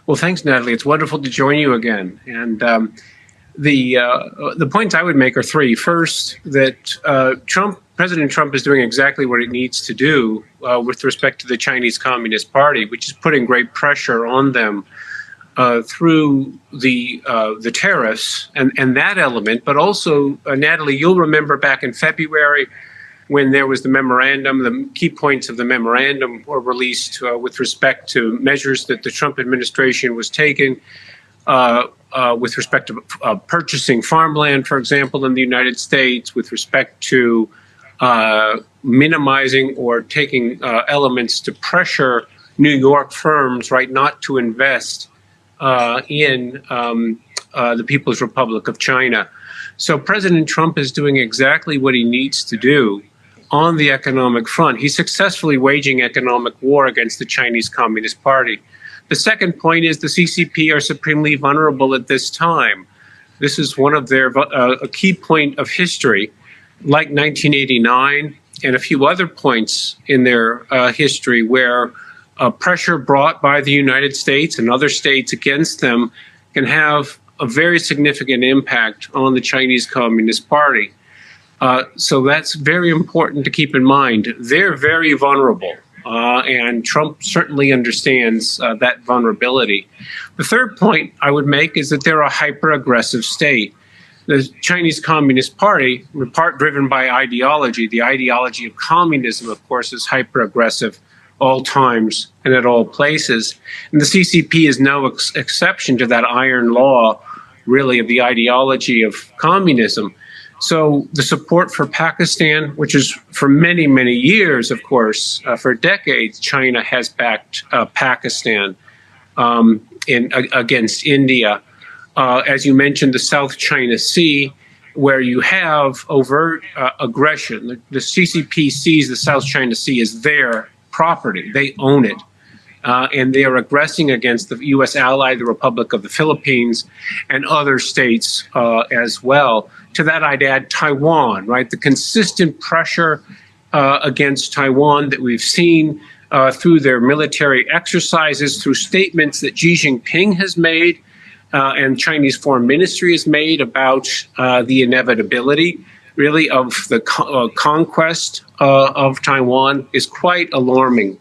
Well, thanks, Natalie. It's wonderful to join you again. And the points I would make are three. First, that President Trump is doing exactly what it needs to do with respect to the Chinese Communist Party, which is putting great pressure on them through the tariffs and that element. But also, Natalie, you'll remember back in February when there was the memorandum, the key points of the memorandum were released with respect to measures that the Trump administration was taking with respect to purchasing farmland, for example, in the United States, with respect to minimizing or taking elements to pressure New York firms, right, not to invest in the People's Republic of China. So President Trump is doing exactly what he needs to do on the economic front. He's successfully waging economic war against the Chinese Communist Party. The second point is the CCP are supremely vulnerable at this time. This is one of their a key point of history, like 1989 and a few other points in their history where pressure brought by the United States and other states against them can have a very significant impact on the Chinese Communist Party. So that's very important to keep in mind. They're very vulnerable, and Trump certainly understands that vulnerability. The third point I would make is that they're a hyper-aggressive state. The Chinese Communist Party, in part driven by ideology, the ideology of communism, of course, is hyper-aggressive all times and at all places. And the CCP is no exception to that iron law, really, of the ideology of communism. So the support for Pakistan, which is for many, many years, of course, for decades, China has backed Pakistan against India. As you mentioned, the South China Sea, where you have overt aggression. The CCP sees the South China Sea as their property. They own it. And they are aggressing against the U.S. ally, the Republic of the Philippines, and other states as well. To that, I'd add Taiwan, right? The consistent pressure against Taiwan that we've seen through their military exercises, through statements that Xi Jinping has made and Chinese Foreign Ministry has made about the inevitability, really, of the conquest of Taiwan is quite alarming